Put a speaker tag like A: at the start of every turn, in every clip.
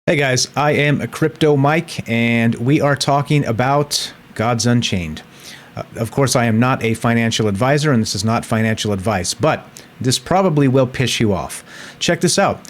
A: Hey guys, I am Crypto Mike, and we are talking about Gods Unchained. Of course, I am not a financial advisor, and this is not financial advice, but this probably will piss you off. Check this out.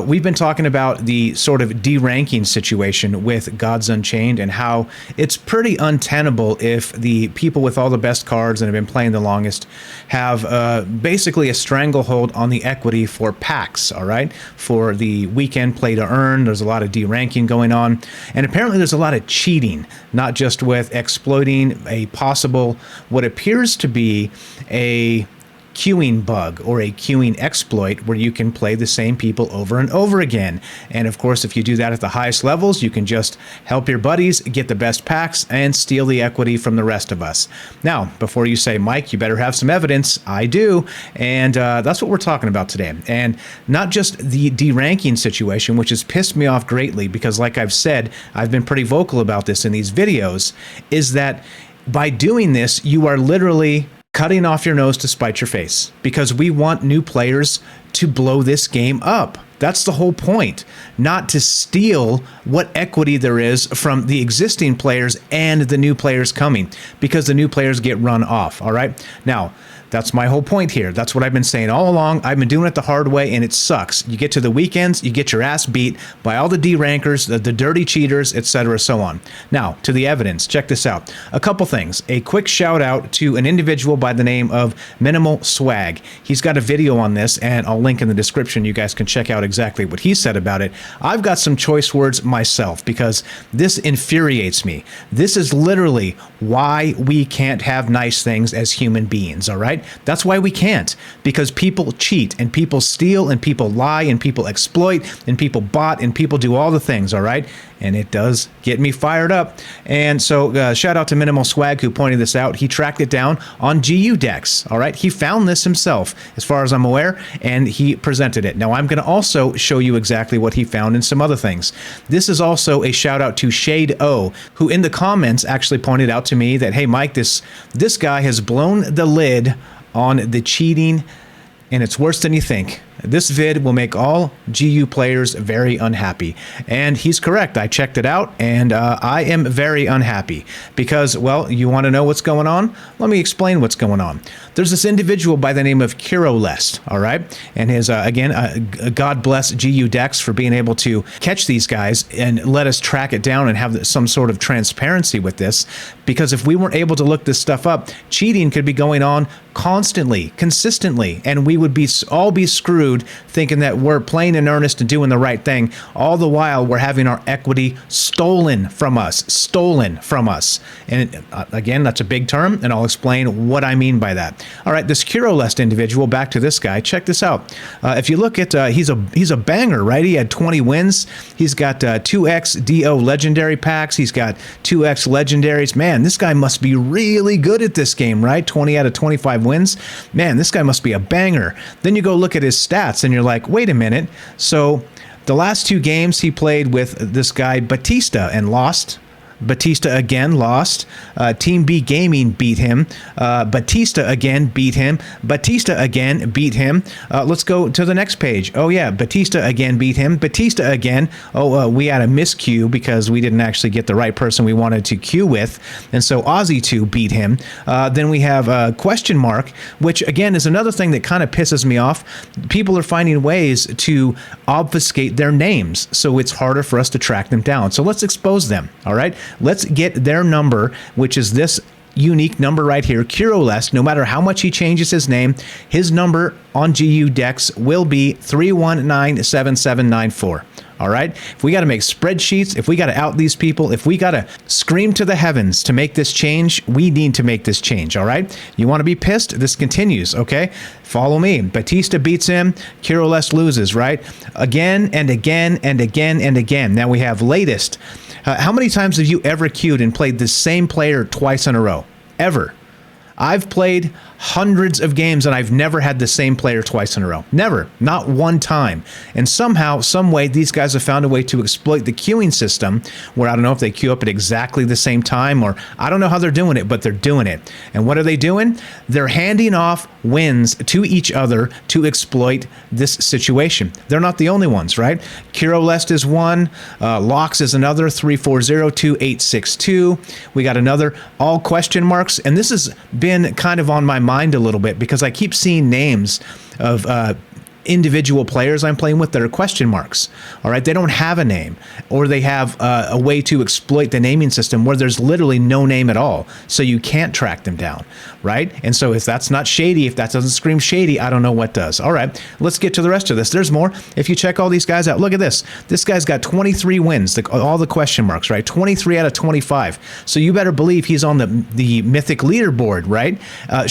A: We've been talking about the sort of de-ranking situation with Gods Unchained and how it's pretty untenable if the people with all the best cards and have been playing the longest have basically a stranglehold on the equity for packs, all right? For the weekend play to earn, there's a lot of de-ranking going on. And apparently there's a lot of cheating, not just with exploiting a possible, what appears to be a queuing bug or a queuing exploit where you can play the same people over and over again. And of course, if you do that at the highest levels, you can just help your buddies get the best packs and steal the equity from the rest of us. Now, before you say, Mike, you better have some evidence, I do. And that's what we're talking about today. And not just the de-ranking situation, which has pissed me off greatly because, like I've said, I've been pretty vocal about this in these videos, is that by doing this, you are literally cutting off your nose to spite your face, because we want new players to blow this game up. That's the whole point, not to steal what equity there is from the existing players and the new players coming, because the new players get run off, all right? Now, that's my whole point here. That's what I've been saying all along. I've been doing it the hard way, and it sucks. You get to the weekends, you get your ass beat by all the D-rankers, the dirty cheaters, etc., so on. Now, to the evidence. Check this out. A couple things. A quick shout out to an individual by the name of Minimal Swag. He's got a video on this, and I'll link in the description. You guys can check out exactly what he said about it. I've got some choice words myself because this infuriates me. This is literally why we can't have nice things as human beings, all right? That's why we can't, because people cheat and people steal and people lie and people exploit and people bot and people do all the things, all right? And it does get me fired up. And so shout out to Minimal Swag who pointed this out. He tracked it down on GU decks, all right? He found this himself, as far as I'm aware, and he presented it. Now, I'm going to also show you exactly what he found and some other things. This is also a shout out to Shade O, who in the comments actually pointed out to me that, hey, Mike, this guy has blown the lid on the cheating, and it's worse than you think. This vid will make all GU players very unhappy. And he's correct. I checked it out, and I am very unhappy because, well, you want to know what's going on? Let me explain what's going on. There's this individual by the name of Kirolest, all right? And his, again, God bless GU Dex for being able to catch these guys and let us track it down and have some sort of transparency with this. Because if we weren't able to look this stuff up, cheating could be going on constantly, consistently, and we would all be screwed thinking that we're playing in earnest and doing the right thing. All the while, we're having our equity stolen from us. And again, that's a big term, and I'll explain what I mean by that. All right, this Kirolest individual, back to this guy. Check this out. If you look at, he's a banger, right? He had 20 wins. He's got 2x DO legendary packs. He's got 2x legendaries. Man, this guy must be really good at this game, right? 20 out of 25 wins. Man, this guy must be a banger. Then you go look at his stats, and you're like, wait a minute. So the last two games he played with this guy Batista and lost. Batista again lost. Team B Gaming beat him. Batista again beat him. Batista again beat him. Let's go to the next page. Oh yeah, Batista again beat him. Batista again. Oh, we had a miscue because we didn't actually get the right person we wanted to queue with, and so Aussie 2 beat him. Then we have question mark, which again is another thing that kind of pisses me off. People are finding ways to obfuscate their names, so it's harder for us to track them down. So let's expose them. All right. Let's get their number, which is this unique number right here. Kirolest, no matter how much he changes his name, his number on GU Dex will be 3197794. All right? If we got to make spreadsheets, if we got to out these people, if we got to scream to the heavens to make this change, we need to make this change, all right? You want to be pissed? This continues, okay? Follow me. Batista beats him. Kirolest loses, right? Again and again and again and again. Now we have latest. How many times have you ever queued and played the same player twice in a row? Ever? I've played hundreds of games, and I've never had the same player twice in a row. Never. Not one time. And somehow, some way, these guys have found a way to exploit the queuing system where I don't know if they queue up at exactly the same time, or I don't know how they're doing it, but they're doing it. And what are they doing? They're handing off wins to each other to exploit this situation. They're not the only ones, right? Kirolest is one. Lox is another. 3402862. We got another. All question marks. And this has been kind of on my mind a little bit because I keep seeing names of individual players I'm playing with that are question marks. All right, they don't have a name, or they have a way to exploit the naming system where there's literally no name at all, so you can't track them down, right? And so if that's not shady, if that doesn't scream shady, I don't know what does. All right, let's get to the rest of this. There's more. If you check all these guys out, look at this. This guy's got 23 wins, all the question marks, right? 23 out of 25. So you better believe he's on the mythic leaderboard, right?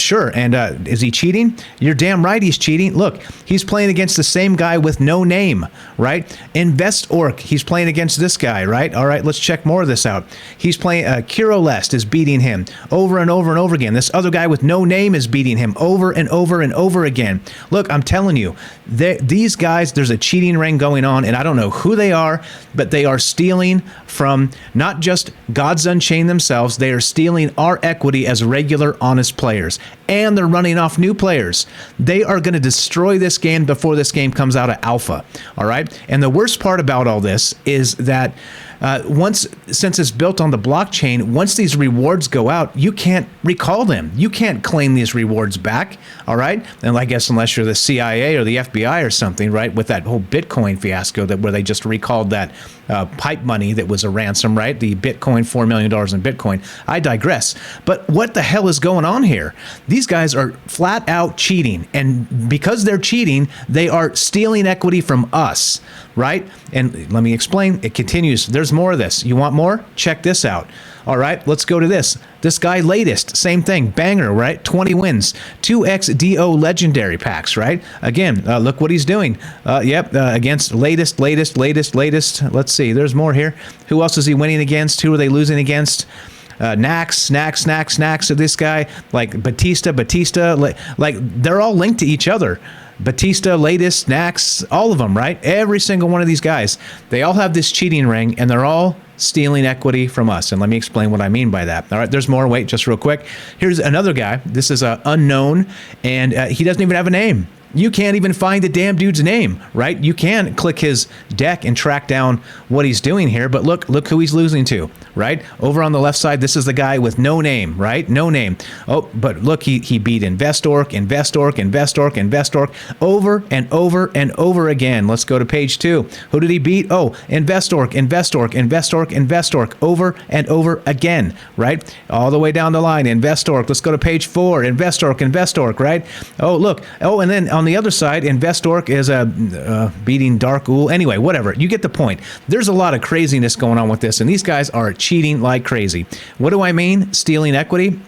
A: Sure. And is he cheating? You're damn right he's cheating. Look, he's playing against the same guy with no name, right? Invest Orc, he's playing against this guy, right? All right, let's check more of this out. He's playing, Kirolest is beating him over and over and over again. This other guy with no name is beating him over and over and over again. Look, I'm telling you, these guys, there's a cheating ring going on, and I don't know who they are, but they are stealing from not just Gods Unchained themselves, they are stealing our equity as regular, honest players, and they're running off new players. They are going to destroy this game before this game comes out of alpha, all right? And the worst part about all this is that since it's built on the blockchain, once these rewards go out, you can't recall them. You can't claim these rewards back, all right? And I guess unless you're the CIA or the FBI or something, right? With that whole Bitcoin fiasco where they just recalled that pipe money that was a ransom, right? The Bitcoin, $4 million in Bitcoin. I digress. But what the hell is going on here? These guys are flat out cheating. And because they're cheating, they are stealing equity from us, right? And let me explain. It continues. There's more of this. You want more? Check this out. All right, let's go to this. This guy, Latest, same thing, banger, right? 20 wins, 2xDO legendary packs, right? Again, look what he's doing. Against Latest. Let's see, there's more here. Who else is he winning against? Who are they losing against? Nax, this guy, like Batista, like they're all linked to each other. Batista, Latest, Nax, all of them, right? Every single one of these guys, they all have this cheating ring, and they're all stealing equity from us. And let me explain what I mean by that. All right, there's more. Wait, just real quick. Here's another guy. This is unknown, and he doesn't even have a name. You can't even find the damn dude's name, right? You can click his deck and track down what he's doing here, but look who he's losing to, right? Over on the left side, this is the guy with no name, right? No name. Oh, but look, he beat InvestOrc, over and over and over again. Let's go to page 2. Who did he beat? Oh, InvestOrc, over and over again, right? All the way down the line, InvestOrc. Let's go to page 4, InvestOrc, right? Oh, look. Oh, and then on the other side, InvestOrc is beating Dark Ool. Anyway, whatever. You get the point. There's a lot of craziness going on with this, and these guys are cheating like crazy. What do I mean? Stealing equity?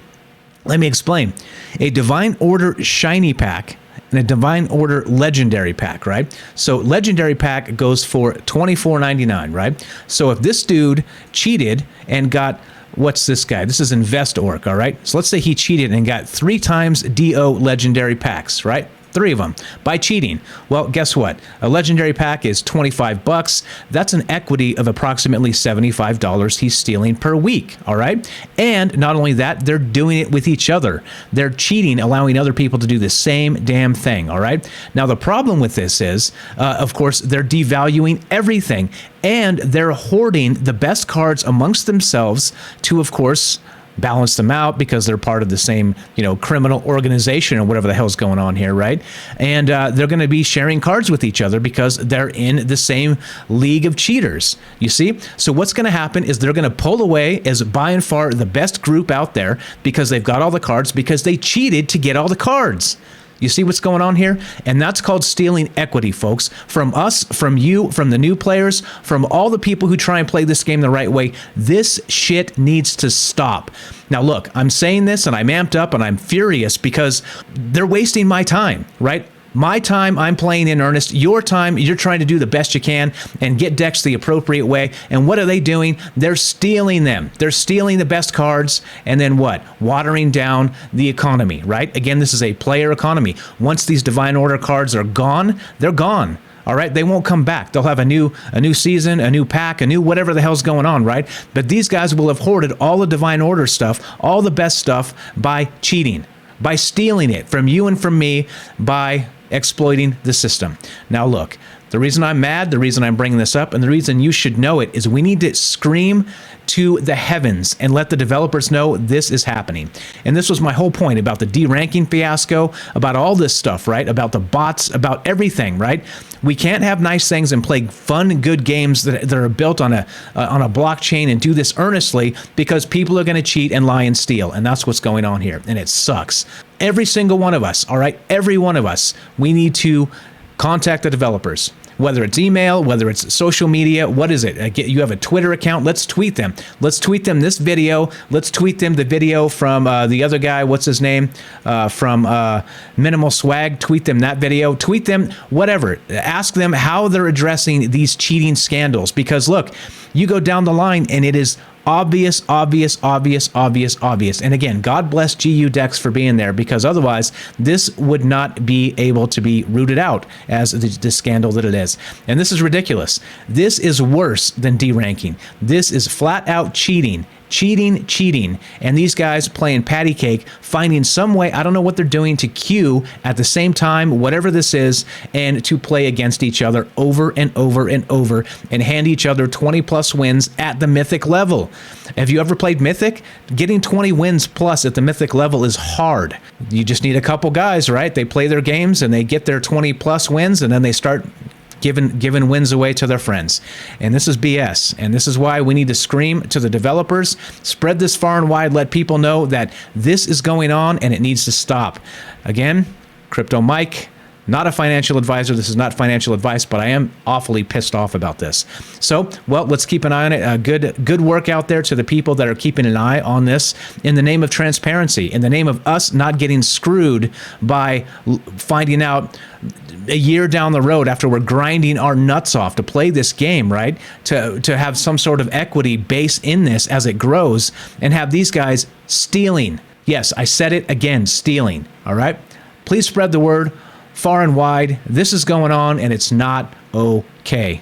A: Let me explain. A Divine Order Shiny Pack and a Divine Order Legendary Pack, right? So Legendary Pack goes for $24.99, right? So if this dude cheated and got... What's this guy? This is InvestOrc, all right? So let's say he cheated and got 3 times DO legendary packs, right? 3 of them by cheating. Well, guess what? A legendary pack is $25. That's an equity of approximately $75 he's stealing per week, all right? And not only that, they're doing it with each other. They're cheating, allowing other people to do the same damn thing, all right? Now, the problem with this is, of course, they're devaluing everything, and they're hoarding the best cards amongst themselves to, of course, balance them out because they're part of the same, criminal organization or whatever the hell's going on here, right? And they're going to be sharing cards with each other because they're in the same league of cheaters, you see? So what's going to happen is they're going to pull away as by and far the best group out there because they've got all the cards because they cheated to get all the cards. You see what's going on here? And that's called stealing equity, folks. From us, from you, from the new players, from all the people who try and play this game the right way. This shit needs to stop. Now, look, I'm saying this and I'm amped up and I'm furious because they're wasting my time, right? My time, I'm playing in earnest. Your time, you're trying to do the best you can and get decks the appropriate way. And what are they doing? They're stealing them. They're stealing the best cards and then what? Watering down the economy, right? Again, this is a player economy. Once these Divine Order cards are gone, they're gone. All right, they won't come back. They'll have a new season, a new pack, a new whatever the hell's going on, right? But these guys will have hoarded all the Divine Order stuff, all the best stuff by cheating, by stealing it from you and from me, by exploiting the system. Now look, the reason I'm mad, the reason I'm bringing this up, and the reason you should know it is we need to scream to the heavens and let the developers know this is happening. And this was my whole point about the deranking fiasco, about all this stuff, right? About the bots, about everything, right? We can't have nice things and play fun, good games that are built on a blockchain and do this earnestly because people are going to cheat and lie and steal. And that's what's going on here. And it sucks. Every single one of us, all right? Every one of us, we need to contact the developers. Whether it's email, whether it's social media, what is it? You have a Twitter account, let's tweet them. Let's tweet them this video. Let's tweet them the video from the other guy, what's his name? From Minimal Swag, tweet them that video. Tweet them whatever. Ask them how they're addressing these cheating scandals. Because look, you go down the line and it is obvious. And again, God bless GU Decks for being there, because otherwise this would not be able to be rooted out as the scandal that it is. And this is ridiculous. This is worse than deranking. This is flat out cheating. And these guys playing patty cake, finding some way, I don't know what they're doing, to queue at the same time, whatever this is, and to play against each other over and over and over and hand each other 20 plus wins at the mythic level. Have you ever played Mythic? Getting 20 wins plus at the mythic level is hard. You just need a couple guys, right? They play their games and they get their 20 plus wins, and then they start giving wins away to their friends. And this is BS. And this is why we need to scream to the developers, spread this far and wide, let people know that this is going on and it needs to stop. Again, Crypto Mike, not a financial advisor. This is not financial advice, but I am awfully pissed off about this. So, well, let's keep an eye on it. Good work out there to the people that are keeping an eye on this in the name of transparency, in the name of us not getting screwed by finding out a year down the road after we're grinding our nuts off to play this game, right? To have some sort of equity base in this as it grows, and have these guys stealing. Yes, I said it again, stealing. All right? Please spread the word far and wide. This is going on and it's not okay.